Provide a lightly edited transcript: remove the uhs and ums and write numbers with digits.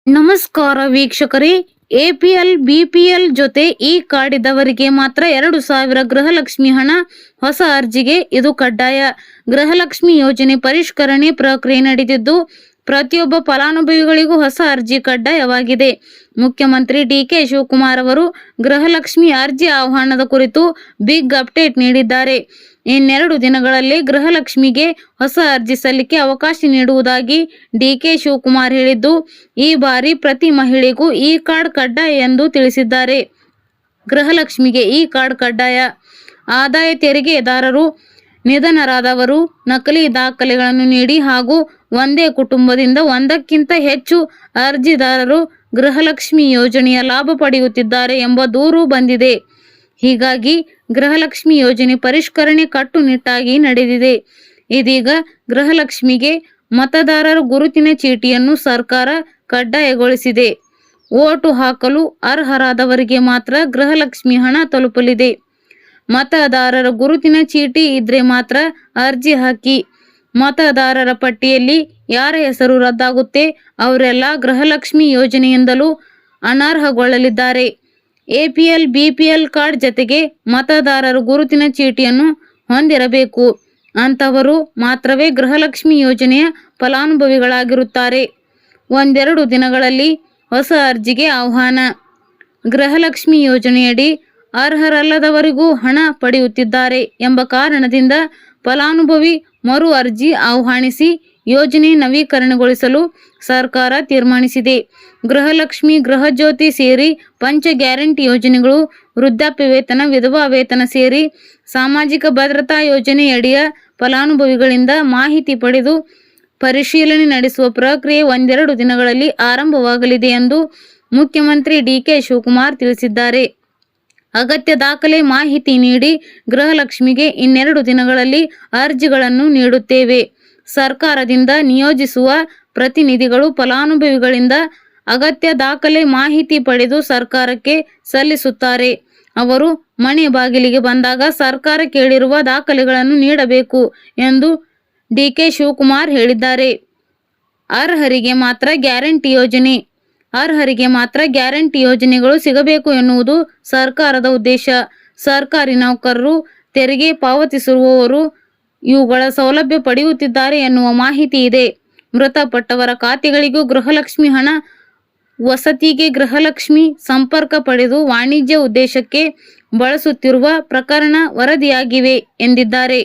ನಮಸ್ಕಾರ ವೀಕ್ಷಕರೇ. APL BPL ಜೊತೆ ಈ ಕಾರ್ಡ್ ಇದ್ದವರಿಗೆ ಮಾತ್ರ 2,000 ಗೃಹಲಕ್ಷ್ಮಿ ಹಣ. ಹೊಸ ಅರ್ಜಿಗೆ ಇದು ಕಡ್ಡಾಯ. ಗೃಹಲಕ್ಷ್ಮಿ ಯೋಜನೆ ಪರಿಷ್ಕರಣೆ ಪ್ರಕ್ರಿಯೆ ನಡೆದಿದ್ದು ಪ್ರತಿಯೊಬ್ಬ ಫಲಾನುಭವಿಗಳಿಗೂ ಹೊಸ ಅರ್ಜಿ ಕಡ್ಡಾಯವಾಗಿದೆ. ಮುಖ್ಯಮಂತ್ರಿ ಡಿಕೆ ಶಿವಕುಮಾರ್ ಅವರು ಗೃಹಲಕ್ಷ್ಮಿ ಅರ್ಜಿ ಆಹ್ವಾನದ ಕುರಿತು ಬಿಗ್ ಅಪ್ಡೇಟ್ ನೀಡಿದ್ದಾರೆ. ಇನ್ನೆರಡು ದಿನಗಳಲ್ಲಿ ಗೃಹಲಕ್ಷ್ಮಿಗೆ ಹೊಸ ಅರ್ಜಿ ಸಲ್ಲಿಕೆ ಅವಕಾಶ ನೀಡುವುದಾಗಿ ಡಿಕೆ ಶಿವಕುಮಾರ್ ಹೇಳಿದ್ದು, ಈ ಬಾರಿ ಪ್ರತಿ ಮಹಿಳೆಗೂ ಈ ಕಾರ್ಡ್ ಕಡ್ಡಾಯ ಎಂದು ತಿಳಿಸಿದ್ದಾರೆ. ಗೃಹಲಕ್ಷ್ಮಿಗೆ ಈ ಕಾರ್ಡ್ ಕಡ್ಡಾಯ. ಆದಾಯ ತೆರಿಗೆದಾರರು, ನಿಧನರಾದವರು, ನಕಲಿ ದಾಖಲೆಗಳನ್ನು ನೀಡಿ ಹಾಗೂ ಒಂದೇ ಕುಟುಂಬದಿಂದ ಒಂದಕ್ಕಿಂತ ಹೆಚ್ಚು ಅರ್ಜಿದಾರರು ಗೃಹಲಕ್ಷ್ಮಿ ಯೋಜನೆಯ ಲಾಭ ಪಡೆಯುತ್ತಿದ್ದಾರೆ ಎಂಬ ದೂರು ಬಂದಿದೆ. ಹೀಗಾಗಿ ಗೃಹಲಕ್ಷ್ಮಿ ಯೋಜನೆ ಪರಿಷ್ಕರಣೆ ಕಟ್ಟುನಿಟ್ಟಾಗಿ ನಡೆದಿದೆ. ಇದೀಗ ಗೃಹಲಕ್ಷ್ಮಿಗೆ ಮತದಾರರ ಗುರುತಿನ ಚೀಟಿಯನ್ನು ಸರ್ಕಾರ ಕಡ್ಡಾಯಗೊಳಿಸಿದೆ. ವೋಟು ಹಾಕಲು ಅರ್ಹರಾದವರಿಗೆ ಮಾತ್ರ ಗೃಹಲಕ್ಷ್ಮಿ ಹಣ ತಲುಪಲಿದೆ. ಮತದಾರರ ಗುರುತಿನ ಚೀಟಿ ಇದ್ರೆ ಮಾತ್ರ ಅರ್ಜಿ ಹಾಕಿ. ಮತದಾರರ ಪಟ್ಟಿಯಲ್ಲಿ ಯಾರ ಹೆಸರು ರದ್ದಾಗುತ್ತೆ ಅವರೆಲ್ಲ ಗೃಹಲಕ್ಷ್ಮಿ ಯೋಜನೆಯಿಂದಲೂ ಅನರ್ಹಗೊಳ್ಳಲಿದ್ದಾರೆ. ಎಪಿಎಲ್ ಬಿಪಿಎಲ್ ಕಾರ್ಡ್ ಜತೆಗೆ ಮತದಾರರ ಗುರುತಿನ ಚೀಟಿಯನ್ನು ಹೊಂದಿರಬೇಕು. ಅಂತವರು ಮಾತ್ರವೇ ಗೃಹಲಕ್ಷ್ಮಿ ಯೋಜನೆಯ ಫಲಾನುಭವಿಗಳಾಗಿರುತ್ತಾರೆ. ಒಂದೆರಡು ದಿನಗಳಲ್ಲಿ ಹೊಸ ಅರ್ಜಿಗೆ ಆಹ್ವಾನ. ಗೃಹಲಕ್ಷ್ಮಿ ಯೋಜನೆಯಡಿ ಅರ್ಹರಲ್ಲದವರಿಗೂ ಹಣ ಪಡೆಯುತ್ತಿದ್ದಾರೆ ಎಂಬ ಕಾರಣದಿಂದ ಫಲಾನುಭವಿ ಮರು ಅರ್ಜಿ ಆಹ್ವಾನಿಸಿ ಯೋಜನೆ ನವೀಕರಣಗೊಳಿಸಲು ಸರ್ಕಾರ ತೀರ್ಮಾನಿಸಿದೆ. ಗೃಹಲಕ್ಷ್ಮಿ, ಗೃಹಜ್ಯೋತಿ ಸೇರಿ ಪಂಚ ಗ್ಯಾರಂಟಿ ಯೋಜನೆಗಳು, ವೃದ್ಧಾಪ್ಯ ವೇತನ, ವಿಧವಾ ವೇತನ ಸೇರಿ ಸಾಮಾಜಿಕ ಭದ್ರತಾ ಯೋಜನೆಯಡಿಯ ಫಲಾನುಭವಿಗಳಿಂದ ಮಾಹಿತಿ ಪಡೆದು ಪರಿಶೀಲನೆ ನಡೆಸುವ ಪ್ರಕ್ರಿಯೆ ಒಂದೆರಡು ದಿನಗಳಲ್ಲಿ ಆರಂಭವಾಗಲಿದೆ ಎಂದು ಮುಖ್ಯಮಂತ್ರಿ ಡಿಕೆ ಶಿವಕುಮಾರ್ ತಿಳಿಸಿದ್ದಾರೆ. ಅಗತ್ಯ ದಾಖಲೆ ಮಾಹಿತಿ ನೀಡಿ ಗೃಹಲಕ್ಷ್ಮಿಗೆ ಇನ್ನೆರಡು ದಿನಗಳಲ್ಲಿ ಅರ್ಜಿಗಳನ್ನು ನೀಡುತ್ತೇವೆ. ಸರ್ಕಾರದಿಂದ ನಿಯೋಜಿಸುವ ಪ್ರತಿನಿಧಿಗಳು ಫಲಾನುಭವಿಗಳಿಂದ ಅಗತ್ಯ ದಾಖಲೆ ಮಾಹಿತಿ ಪಡೆದು ಸರ್ಕಾರಕ್ಕೆ ಸಲ್ಲಿಸುತ್ತಾರೆ. ಅವರು ಮನೆ ಬಾಗಿಲಿಗೆ ಬಂದಾಗ ಸರ್ಕಾರ ಕೇಳಿರುವ ದಾಖಲೆಗಳನ್ನು ನೀಡಬೇಕು ಎಂದು ಡಿಕೆ ಶಿವಕುಮಾರ್ ಹೇಳಿದ್ದಾರೆ. ಅರ್ಹರಿಗೆ ಮಾತ್ರ ಗ್ಯಾರಂಟಿ ಯೋಜನೆ. ಅರ್ಹರಿಗೆ ಮಾತ್ರ ಗ್ಯಾರಂಟಿ ಯೋಜನೆಗಳು ಸಿಗಬೇಕು ಎನ್ನುವುದು ಸರ್ಕಾರದ ಉದ್ದೇಶ. ಸರ್ಕಾರಿ ನೌಕರರು, ತೆರಿಗೆ ಪಾವತಿಸುವವರು ಇವುಗಳ ಸೌಲಭ್ಯ ಪಡೆಯುತ್ತಿದ್ದಾರೆ ಎನ್ನುವ ಮಾಹಿತಿ ಇದೆ. ಮೃತಪಟ್ಟವರ ಖಾತೆಗಳಿಗೂ ಗೃಹಲಕ್ಷ್ಮಿ ಹಣ, ವಸತಿಗೆ ಗೃಹಲಕ್ಷ್ಮಿ ಸಂಪರ್ಕ ಪಡೆದು ವಾಣಿಜ್ಯ ಉದ್ದೇಶಕ್ಕೆ ಬಳಸುತ್ತಿರುವ ಪ್ರಕರಣ ವರದಿಯಾಗಿವೆ ಎಂದಿದ್ದಾರೆ.